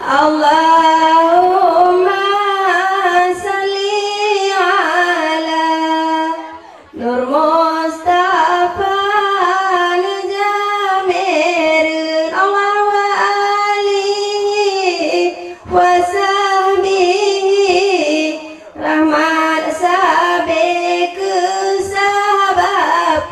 Allahumma salli ala Nur Mustafa Jamir Allah wa alihi wa sahbihi rahmat sabik sabab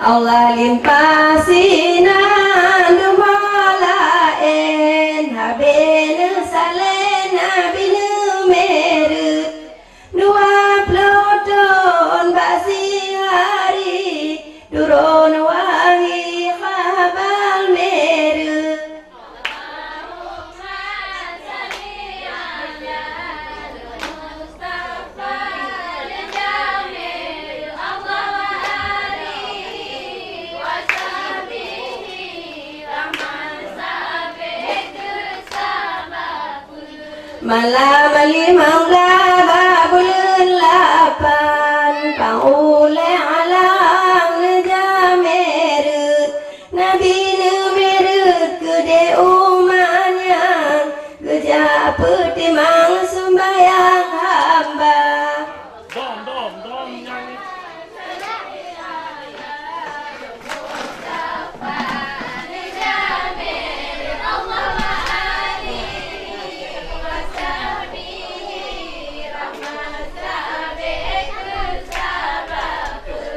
Allah limpasinan dumalaen habene salena binu meru dua ploton basi hari duron wahi khabal meru malam limang babul lapan paule alam jamer nabi numer gede umanya geja petimang sembayang hamba dom nyanyi.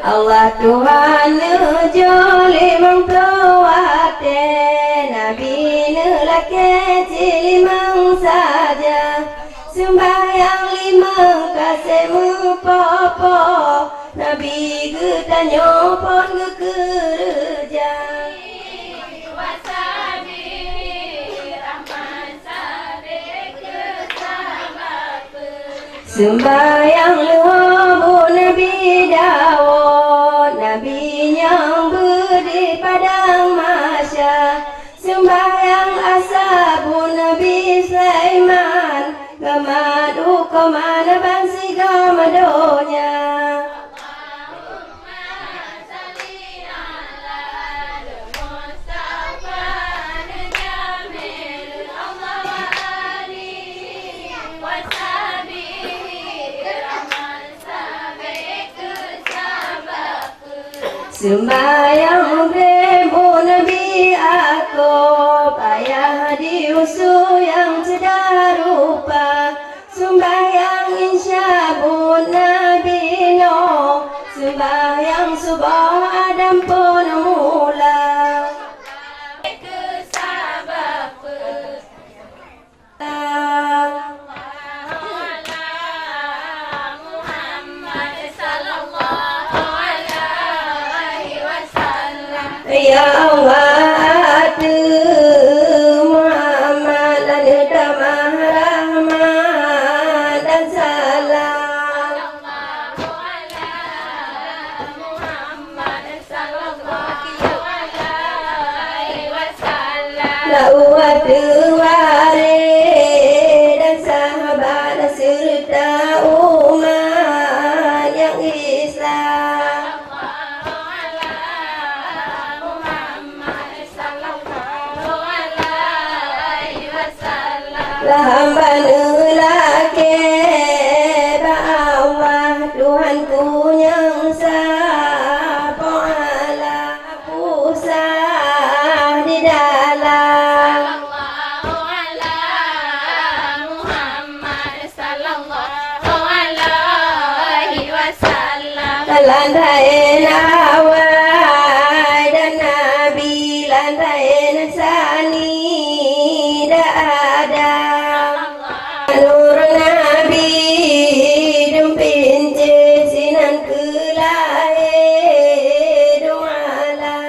Allah Tuhan joli mengkuate Nabi laki cilimang saja sembahyang limang kasih mupopo Nabi getanyo pon gekerja sembahyang luhu Nabi Dawud Nabi yang berdiri padang masya sembahyang ashabun Nabi Sulaiman gamadu kemana bangsi gamadonya sembahyang remu Nabi Akub ayah diusu yang sedar rupa sembahyang insyabun Nabi Nuh sembahyang subah Adam pun mula ya Allah Muhammad dan damah rahmat dan salam lawat ware dan sahabat serta umat yang Islam lah hamba lelaki bawah Tuhanku yang sapa ala pusat di dalam lantai nawai dan Nabi lantai sani dah ada nur Nabi dumpin sinan kelahir doala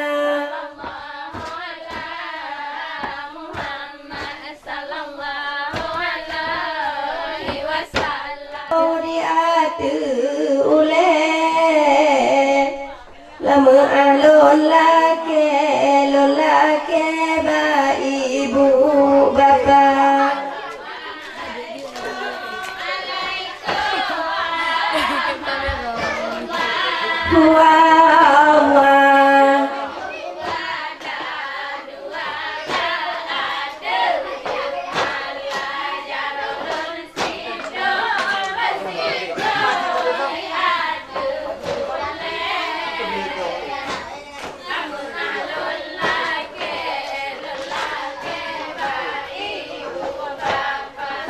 oh diatu uleh lama alon lake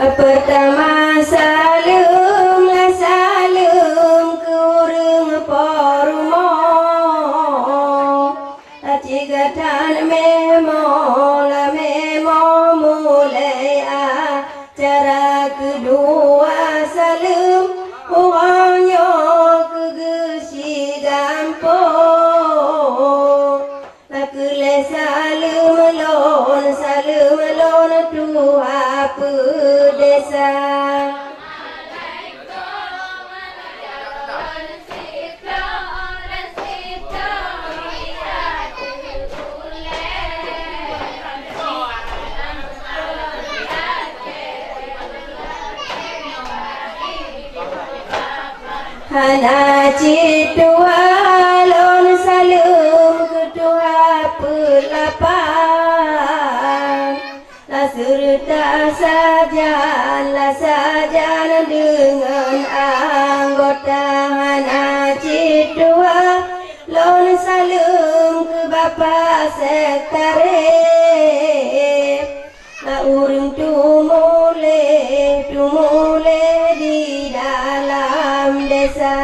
Pertama salam kurung porumo Cigatan memo mulai acara kedua salam orangnya kegesi gampo Nakule salam lon tua pedesa Hana citua lon salam kedua pelapan La serta sajan dengan anggota Hana citua lon salam ke bapa sekretariat La urung tumule di dalam desa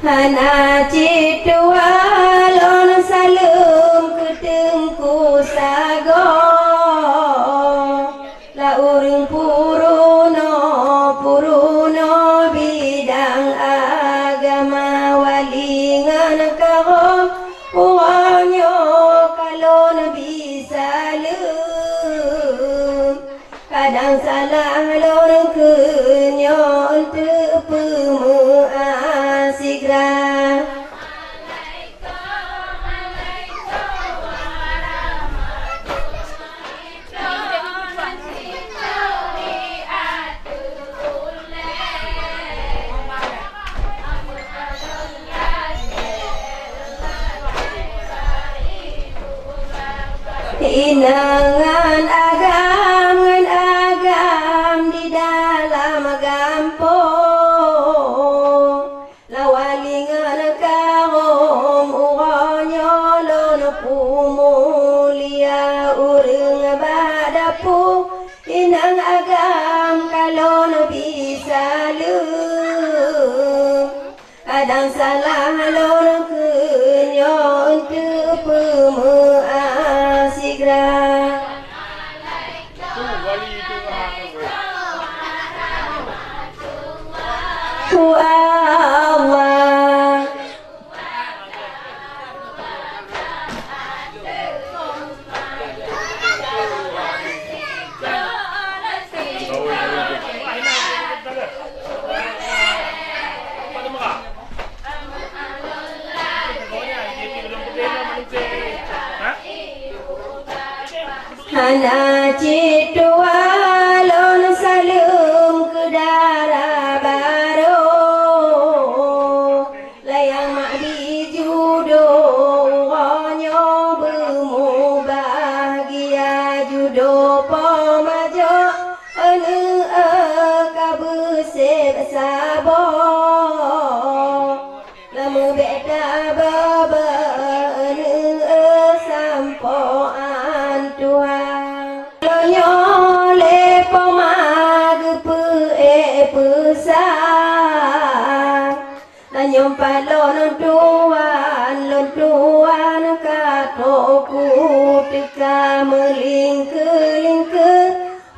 Hana citua lon salam ketengku sago La urung puruno bidang agama walingan karo orangnya kalau nabi salam kadang salah lon kenyon sigra Inangan agam di dalam gampong Lawalingan kahong uranyo lon pumulia urang badapu Inang agam kalon bisa kadang salah lon kenyo untuk pemuasigra Allah Hana citua lon salam ke darah baru Layang mak di judo Uranyo bemu bahagia judo pemajo Anu kabusib sabo Lama beda baba Anu sampo antua Nyole pomag pesang Nanyompa lon tuan katoku teka melingke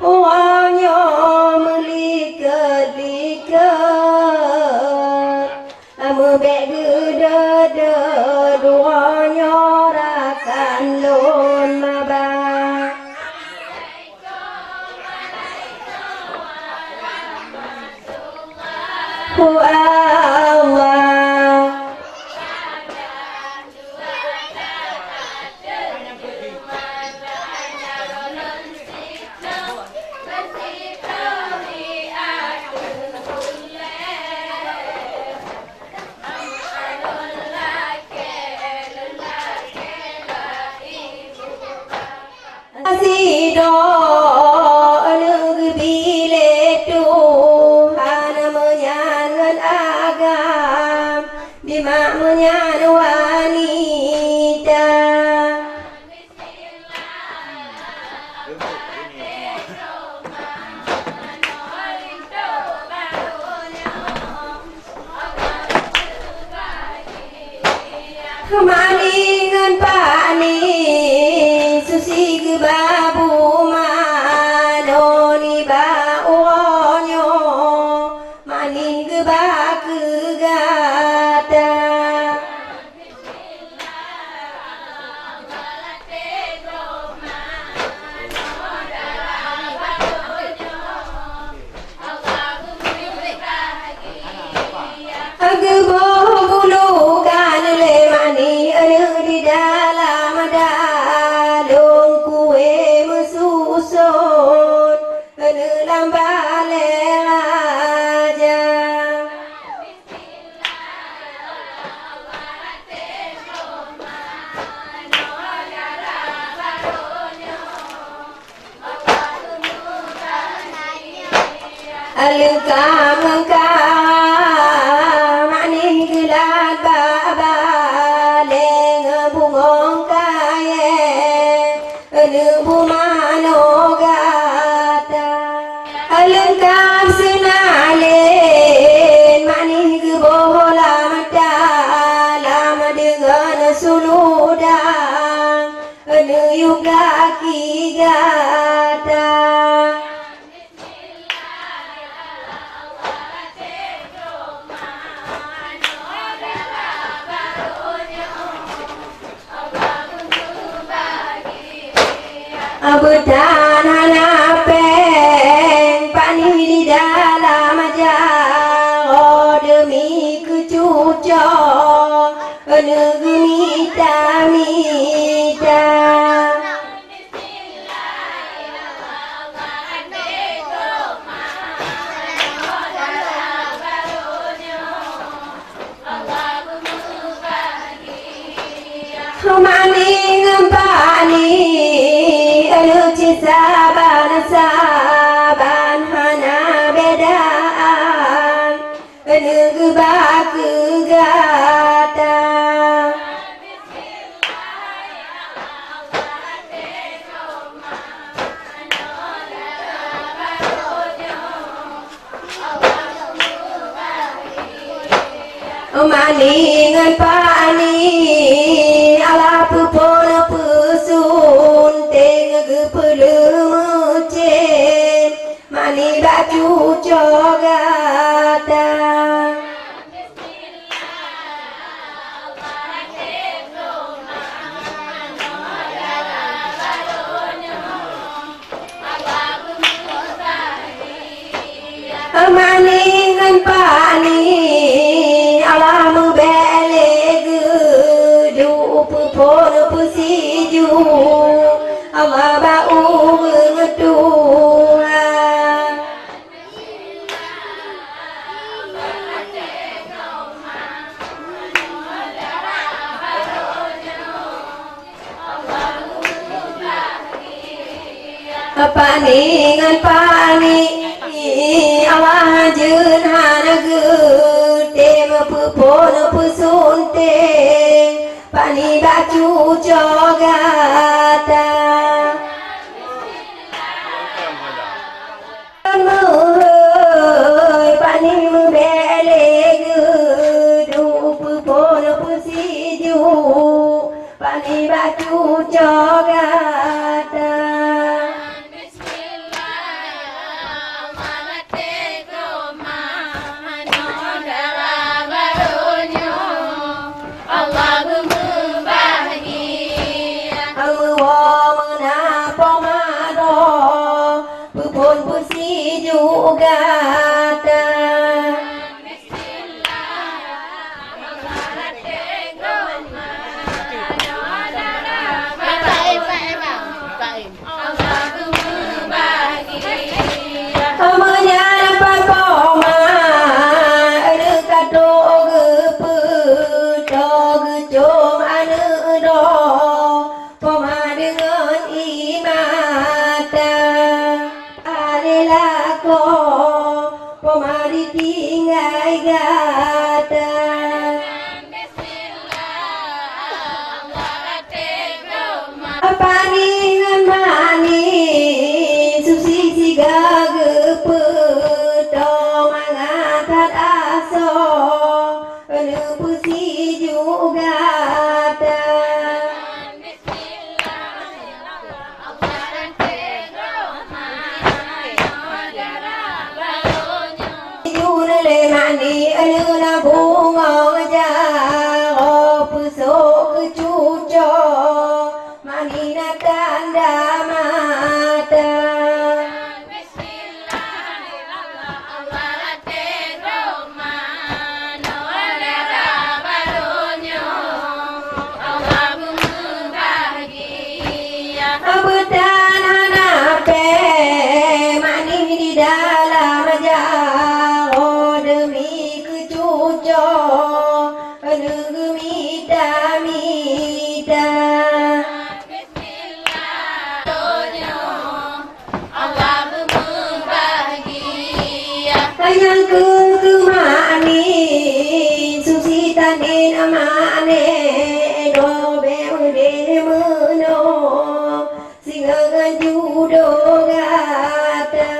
Uangnya melike Mebek gede duanya rakan lon mabak Allah do anu bile tu hana menyangan agam bima menyan wanita maningan pani susi babu manoni ba onyo maning ba kegata agbo bulukan le mani anu di dalam dalung kue mesusun anu lambale aja alengkam maning gelat baba leng bungong kaye anu bumano gata alengkam senalen maning bola mata lama dengan suludang anu yuga kigata abutan hanapeng pani di dalam jago demi kecuco anu mita-mita maning pani anu saban hana bedaan anu bak gata maningan pani ala pupon pusun teng gepelumucen mani baju cogata maningan pani alam beleg du pupon pusiju ama bau ngetua paningan pani Allah jeun hana geutem pupon pusunte pani baju cogata pani beleg du pupon pusiju pani baju cogata gata dengan iman gata paningan mani susi siga gepeto mangatat aso anu pusi juga le mani anu na bunga ja pusok cuco mani na tanda mata abutan hanape mani di dalam jauh demi kecuco anu gemita mita yang kemani susi tanin amane dobe ude meno singa judo gata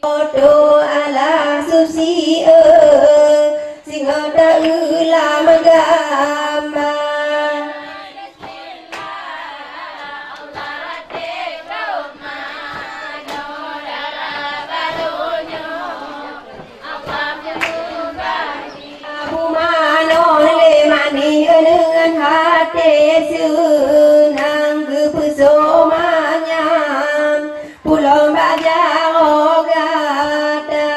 Odo ala susi singa da ulam gama Abu manon le mani dengan hati senang gepeso manyam pulau bajar ogata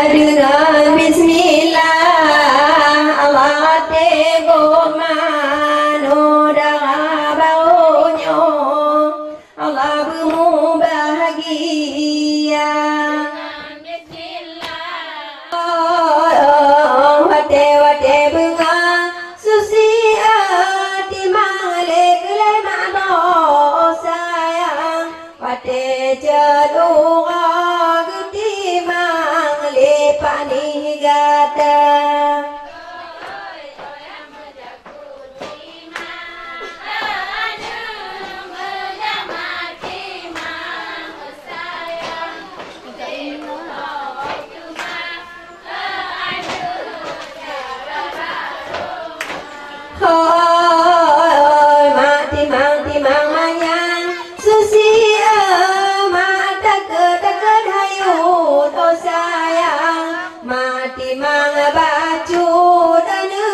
dengan bismillah Allah tego mano dah baunya Allah bemu bahagia wate wate bunga susi ati mangle kele mano sayang wate jadura guti mangle pani gata mati mang manyang susi mata kedekat hayu to sayang mati mang bacu danu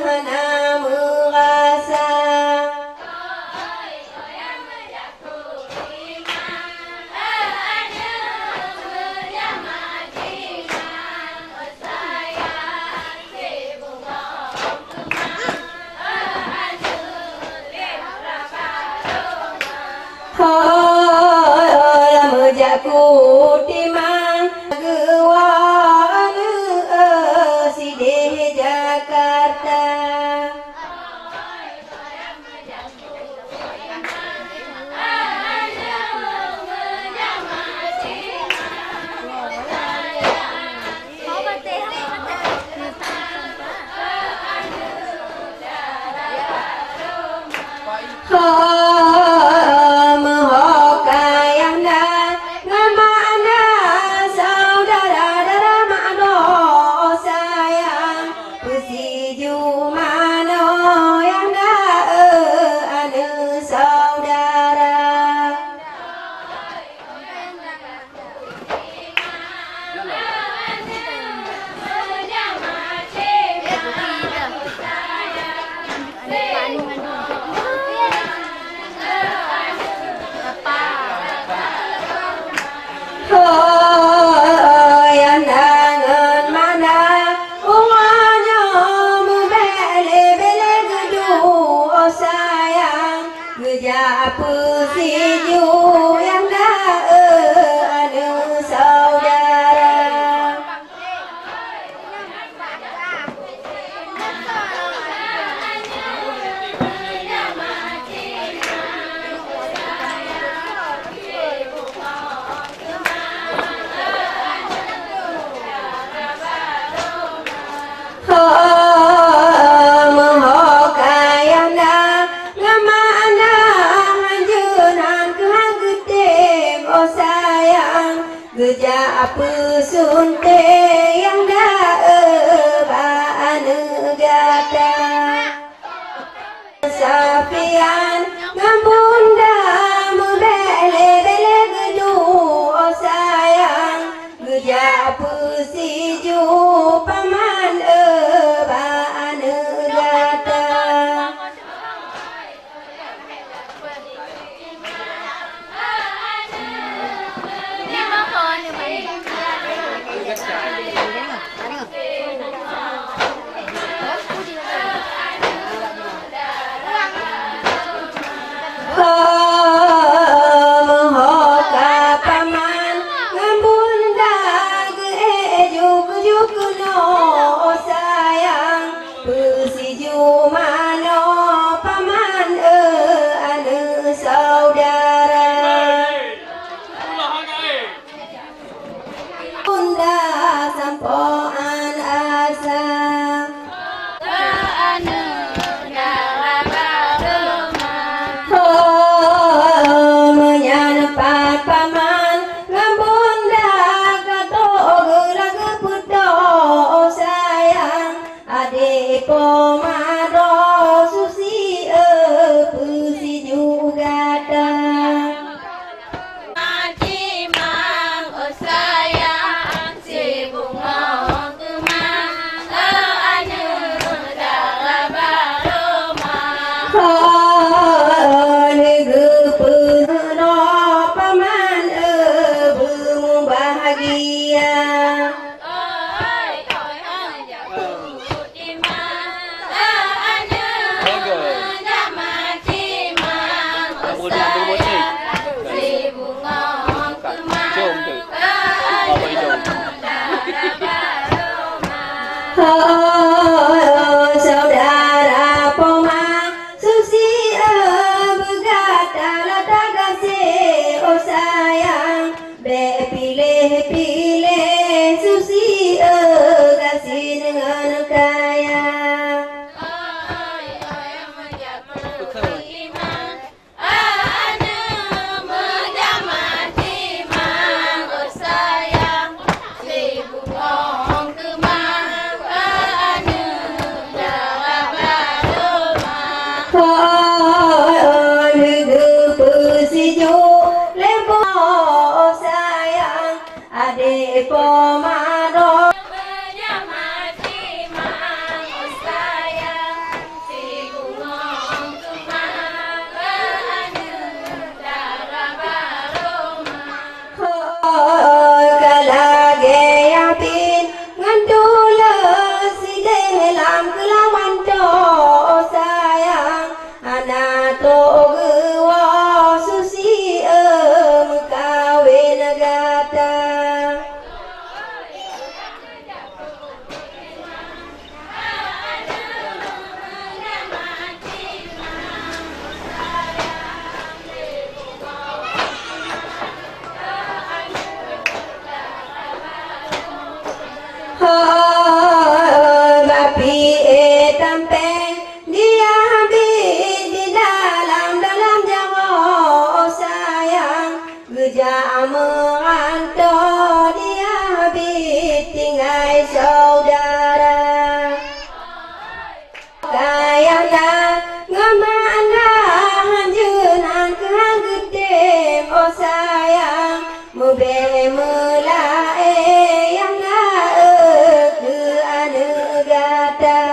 hana merasa lama jaku timang gewan sideh Jakarta pesunte yang baan gata sapian ngambunda membele-bele gedu oh sayang geja pesiju paman baan gata saudara poma susi begata lata kasih oh sayang be pilih-pilih susi kasih dengan kaya pomado saudara kayana ngamana hanjunan kehang gede oh sayang mube melae yang ke anegata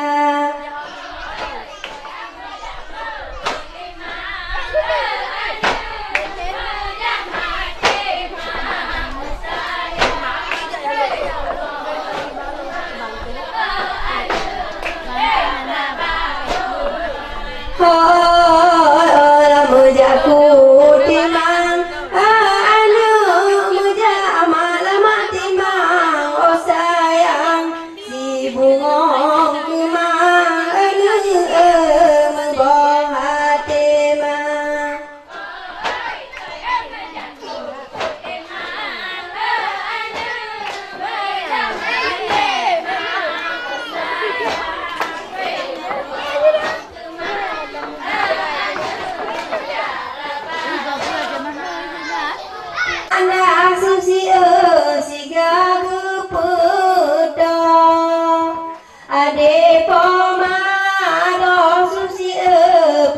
ade pomado susi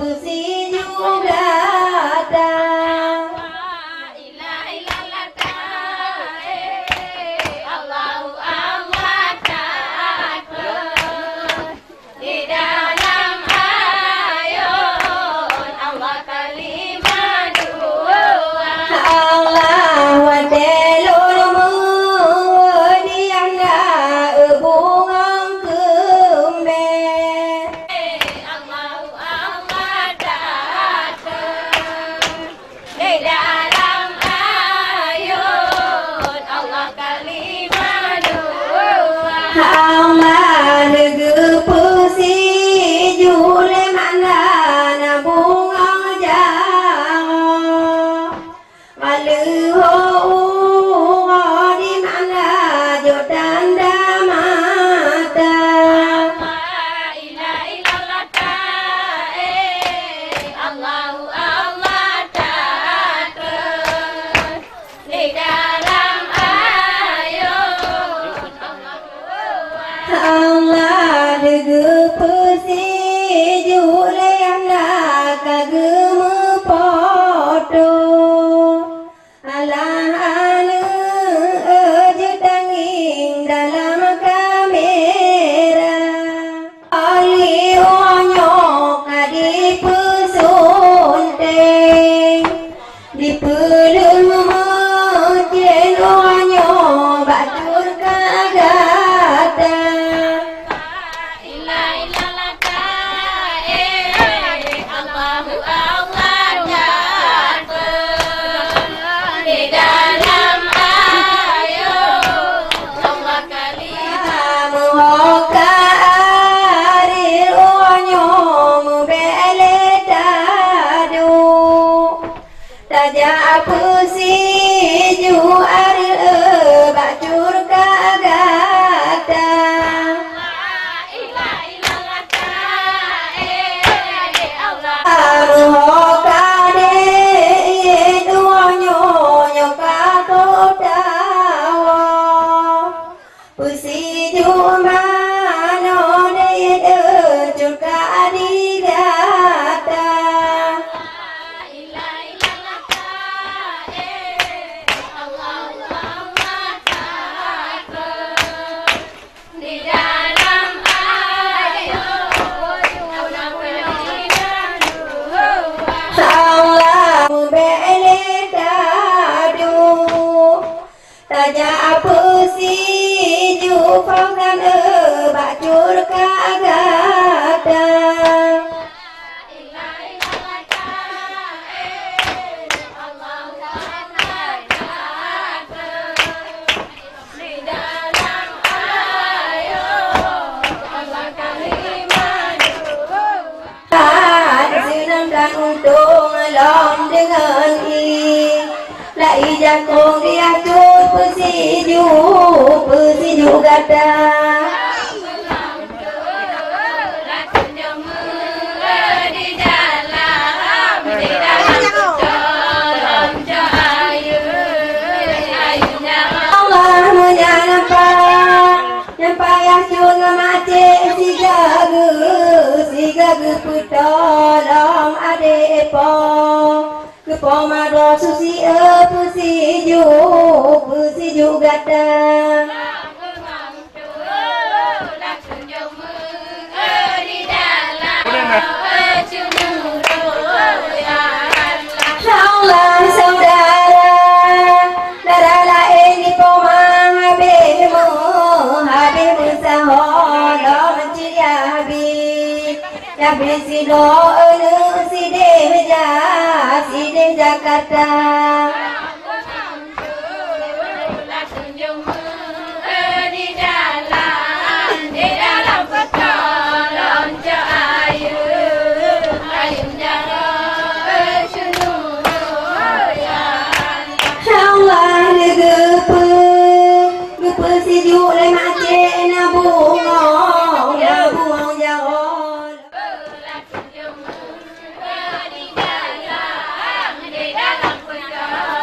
pusi juga tak. Allah wadelulmu dianda bungang kembe. Allah negepusi jule mana na bungang jauh. Maluho di mana jodan mata. Allah negepusi jule anak kagemu poto. Alah jedanging dalam kamera. Ali onyok adi pesunteng di pelung mojen onyok batur kagata. Pusi juma no de curka di data. Salah bele dadu taja pusi phong dan bacur kagata. Senang dan untung lom dengan lai jakong diatur pesiju gata. Allah menyampai asyun mati si gagu putolong ade po. Kepomado susi pusiju gata. Allah saudara darah lain di pomang habismu sahodom menciri habis si doa si deja kata. Di dalam penjara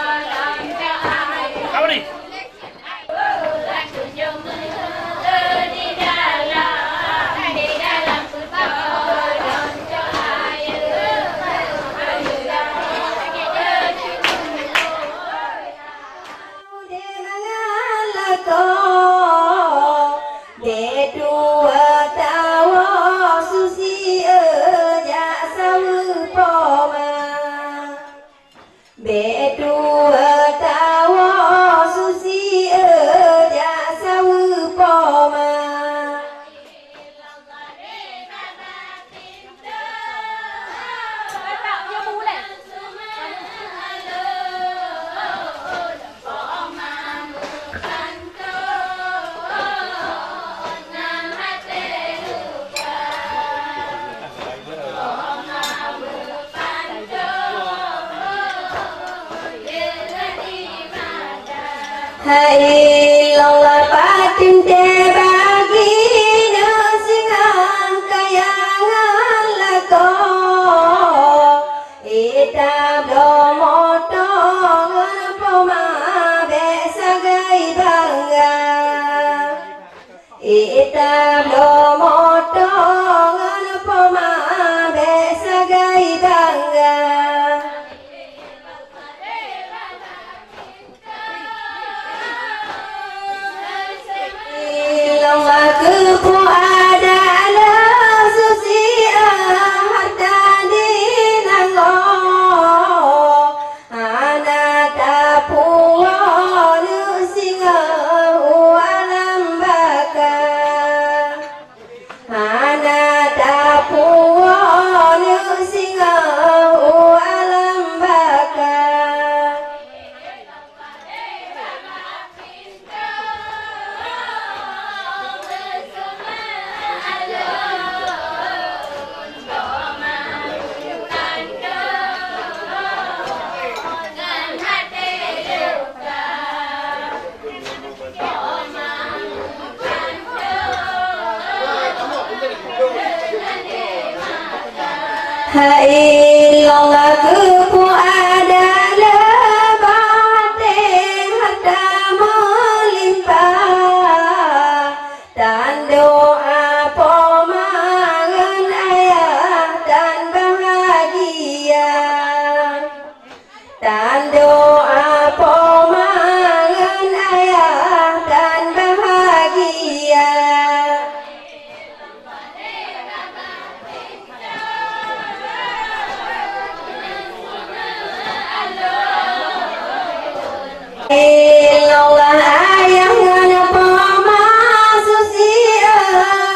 Hai long patin te bagi nu singang kayangan lako itab do motong poma besagai bangga itab do motong poma besagai bangga Kepo adalah susi harta dinanggo anak tapuan singa alam baka anak tapuan singa alam baka Hai long kepo adalah batin harta melimpah dan doa pomangan ayah dan bahagia dan doa pomangan ayah dan bahagia Allah ayah ngana pama susia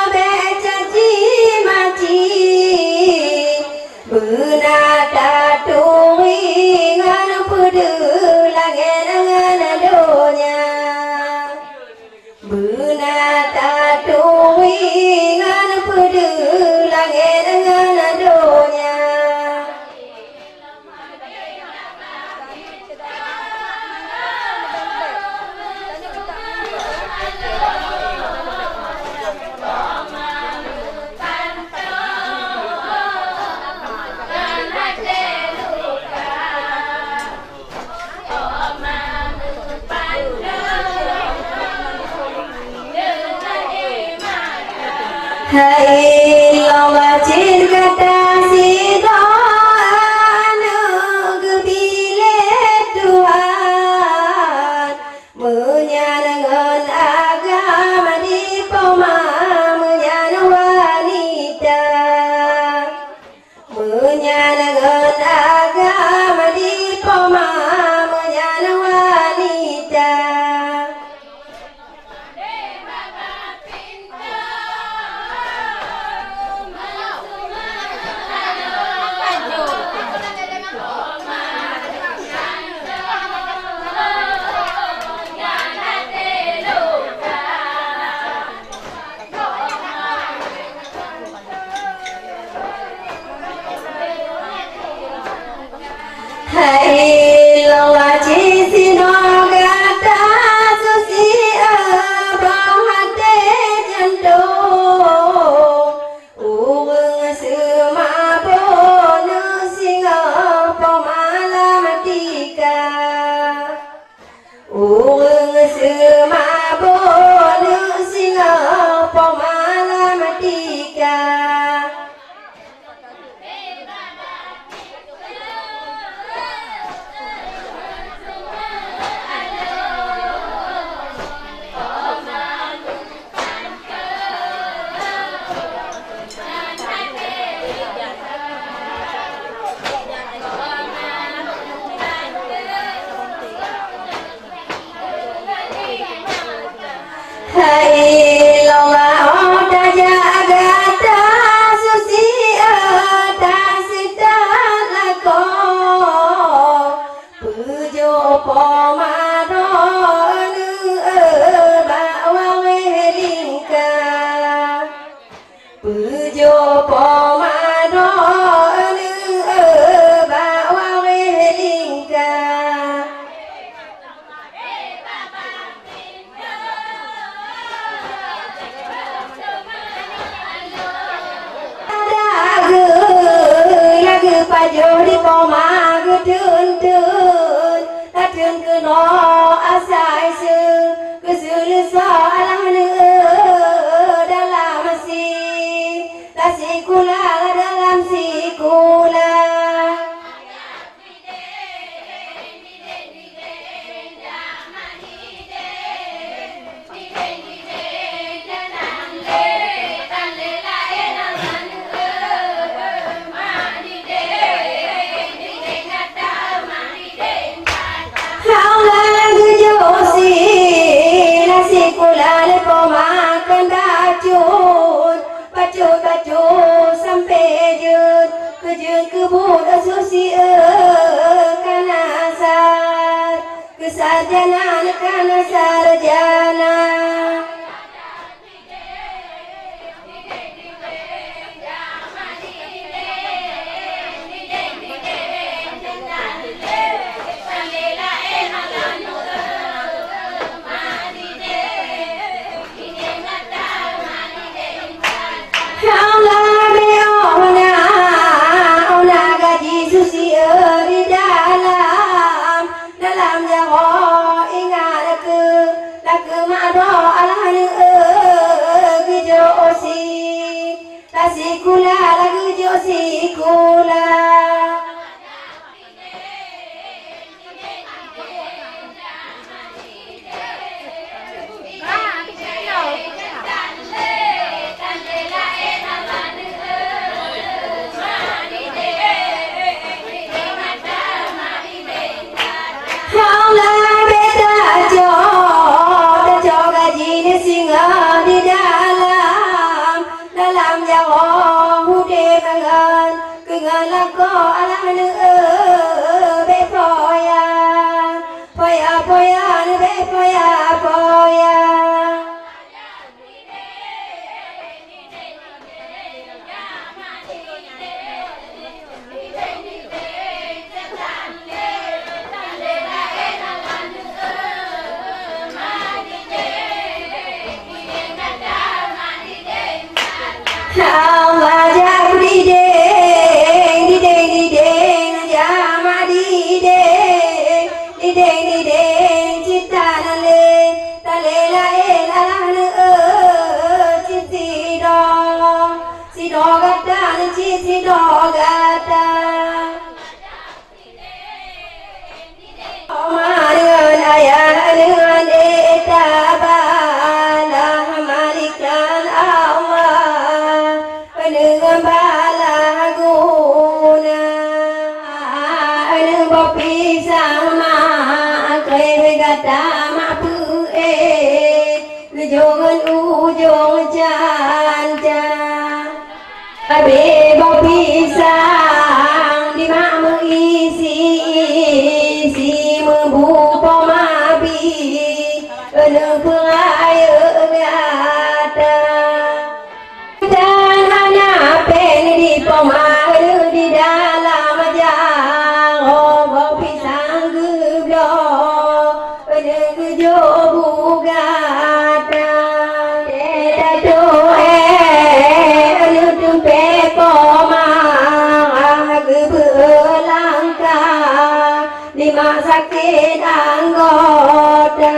becaci maci beuna tatui ngana pudu lagen ngana donya beuna tatui ngana pudu lagen ngana donya Hai long chin kata sidan gebile Tuhan menyanangan agama di poma menyan wanita menyanangan agama di poma menyan wanita Hai long cisino gata susi bahate janto urung semabon singa pemalatika urung semabon singa pemalatika Hai long oda jaga ta susi ta sita lako pujo pomaro nu bawa lingka pujo pomaro nu bawa lingka sikula dalam sikula. Sampai jut kejut kebut asusi kanasar kesarjana kana sarjana. Sikula lagu jo sikula. Ujung janja Bebo pisang di mak mengisi membuka mabi penuh air gata dan hanya pen di pemalu di dalam jang bebo pisang geblok penuh jobu gata lima sakit anggota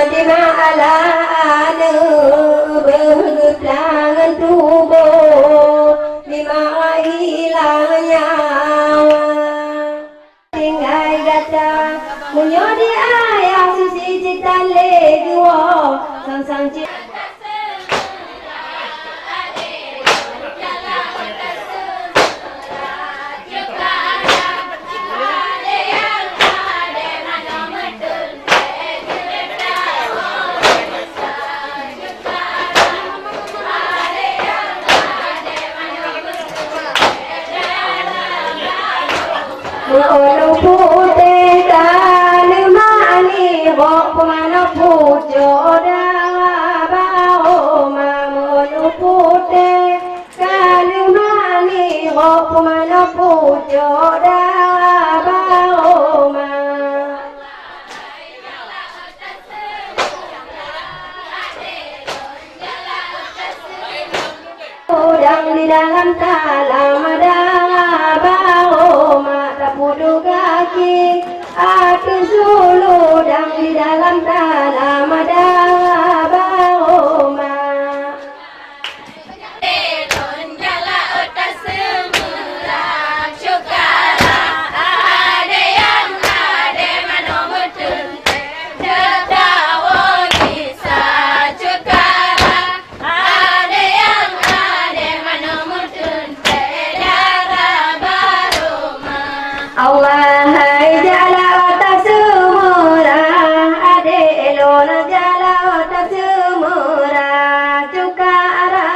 di ma'ala'anu bergetangan tubuh di ma'ilang nyawa tinggal gata munyodi ayah susi citan leguo sang-sang citan Ono putih kali mani kok pemano pujo bau mamono putih kali mani kok pemano pujo bau ma Udang di dalam talam ada bau mata pudu kaki aku sulu udang di dalam talam ada bau Allah hai jala wata sumura ade elona jala wata sumura cukara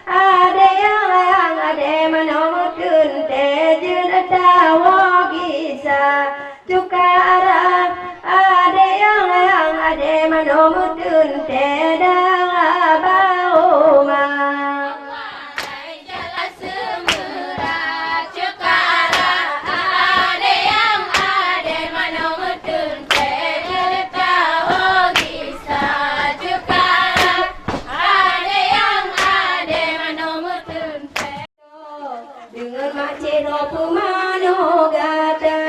ade yang ade manomutun tejun tawo gisa cukara ade yang ade manomutun tedang bauma dengan macero pumano gata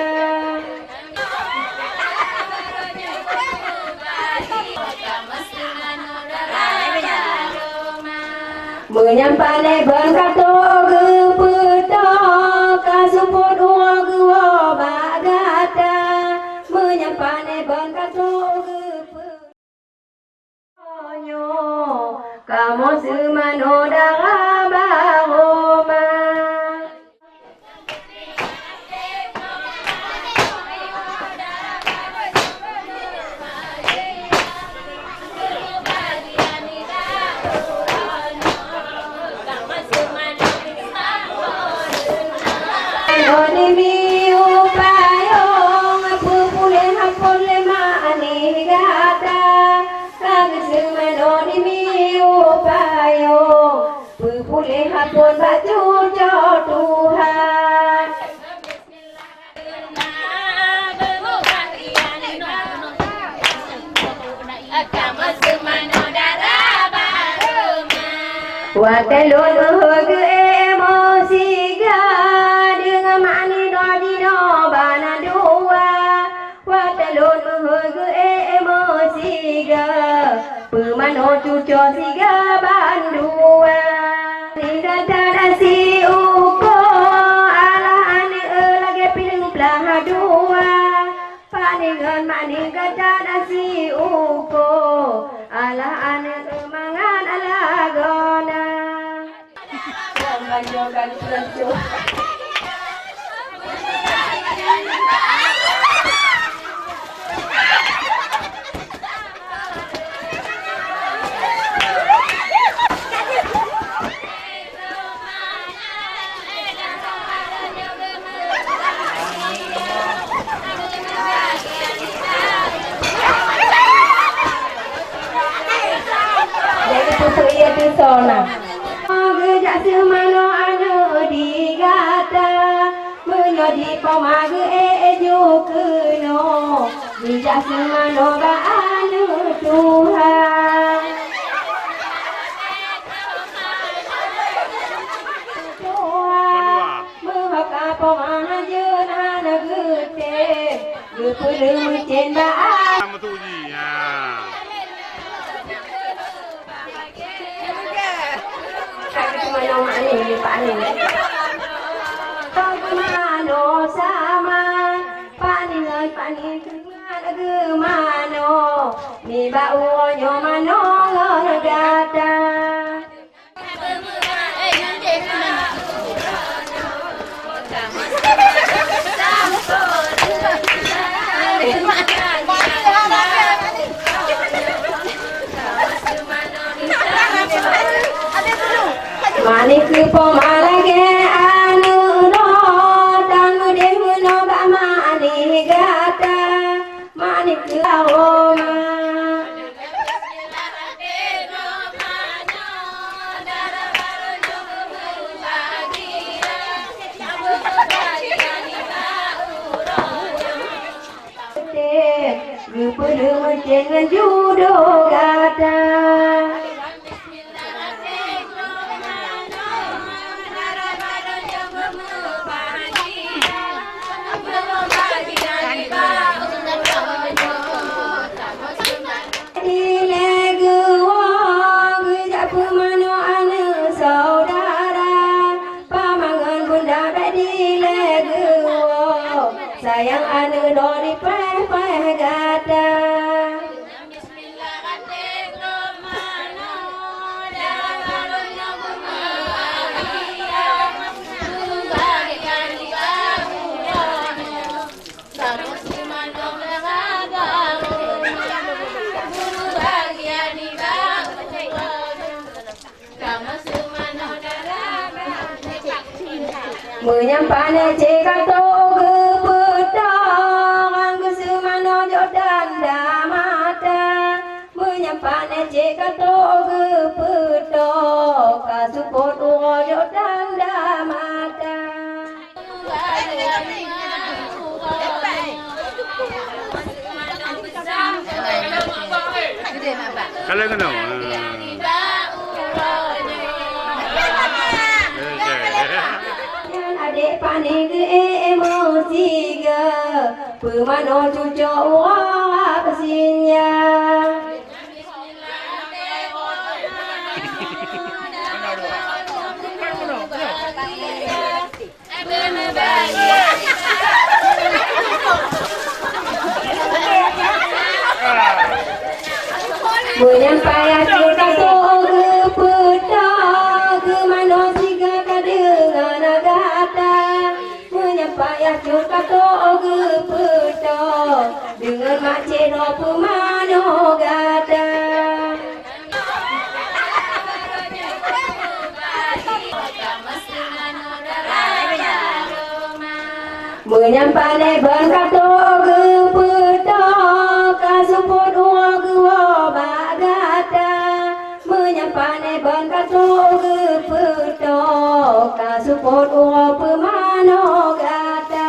menyampane bangkato gepeto kasuput uang bagata menyampane bangkato gepeto kamu semano darabahoma Hapon baju jo Tuhan Watelun mahug emosi ga dengan mani dodi do bana dua Watelun mahug emosi ga pemano cuco siga bandua Tinggal si uko ala ane lagi piling belah dua paningan maning kata si uko ala ane mangan ala gona Jogan pelancu Sona gejak semano anu digata menjadi pemag ejo keno gejak semano ba anu Tuhan mehaka pemana jenana gete gepelem cenda Mano sama paningan paning gemano mi bau nyo mano gata manik pomalage anu ro tanu dehu no ba mani gata manik laoma Gupuru jangan judo gata sayang anu dori peh gada. Menyampane cekato gepedang angge semano jodan damata. Menyampane cekato gepedang kasupot jodan damata. Kalau kenal. Adik panik emosi ga pemano cucu uang pesinnya. Menyampaikan kita ke pedang ke mano siga kadengan agata. Menyampaikan kita ke pedang dengan macero pemano gata. Menyampaikan berkata ke pedang kasuput uang ke bagata. Menyampaikan berkata ke pedang kasuput uang pemano gata.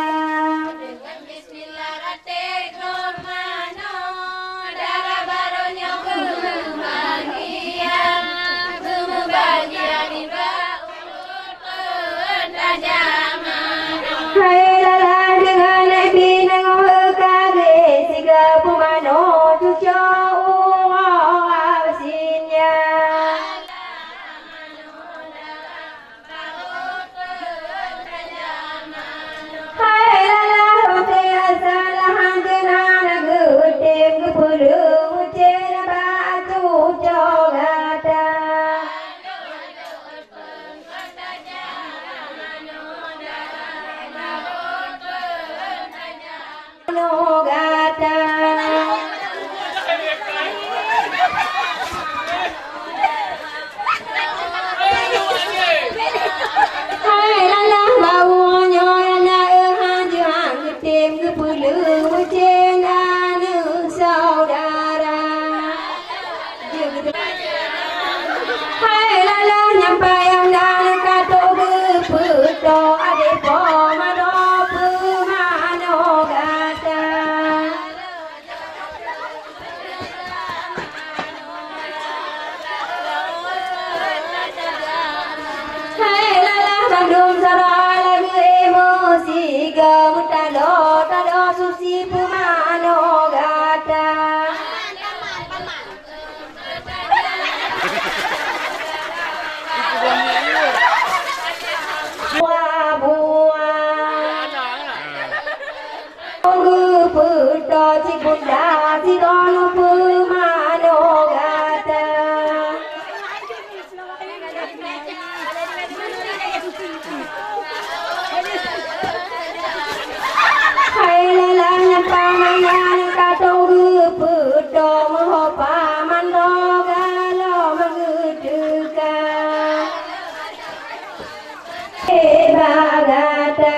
Hai lala dengan nabi nang kage siga pemano cucu awasinnya. Hai lala rote asalahan dengan gede kepulu cera batu jogata. Nogata. Hai lala bau nyoyana ehan juang ketim kepulu cendana saudara. Hai lala nyampai yang dan kato keputo adik pomado pemano gata. Hai lala bandung sarah lagu emosi gemutalo tado susi pemano gata. Puto si bunda si dono pemano gata. Hai lala nyapa mayan kato puto moho paman galo maguduka. Bagata.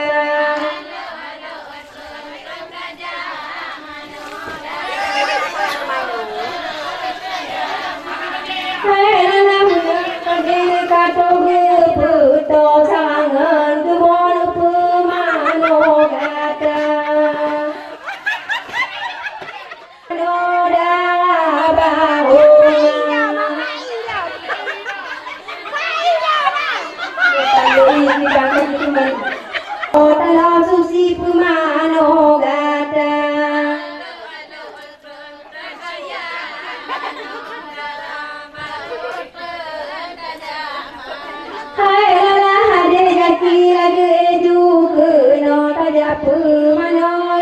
Susi pemano gata. Hai lala hade jaki lage ju no taja pemano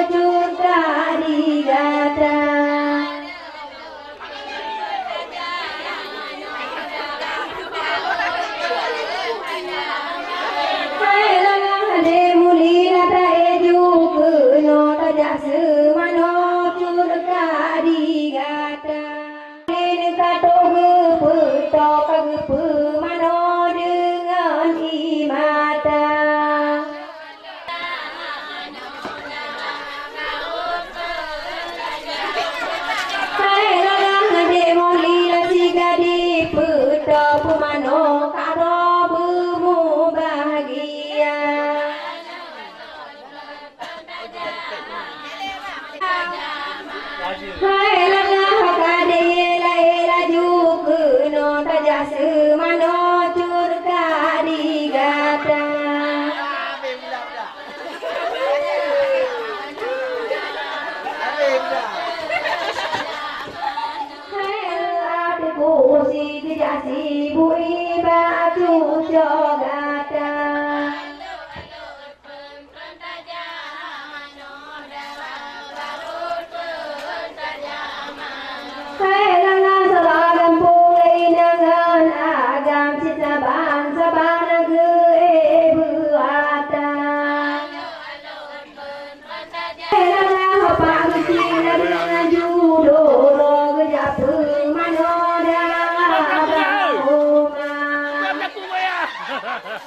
Hai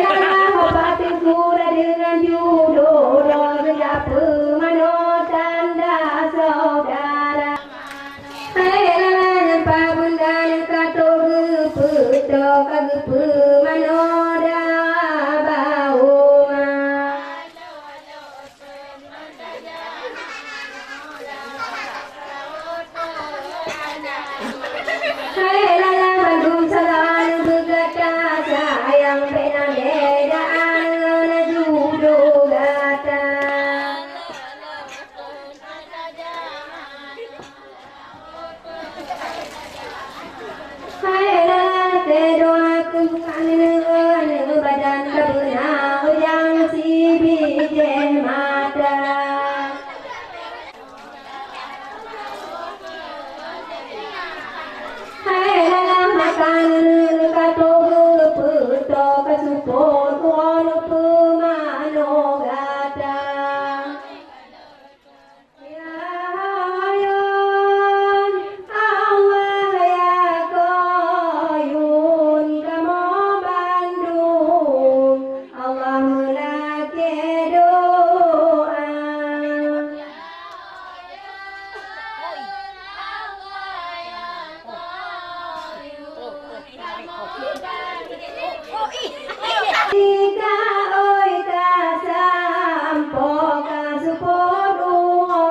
lala bupati kura dengan judo sejak pemano tanda saudara. Hai lala nampak bunda yang kato gepeto kagepe manoda bauma. Hai lala Bandung salan begata sayang pena bedaan judo gata. Hai lala kedoa kembukaan badan kebenau yang si bije mata. Hai lala makan kato gepeto kasupon kono pemano gata. Ya ayun Allah ya koyun kamu Bandung Allah melake doa. Jika oi kasampo kasupodungo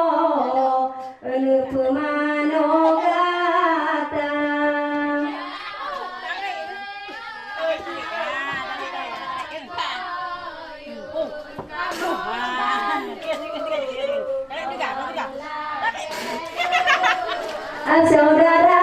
anu pemano gata. Saudara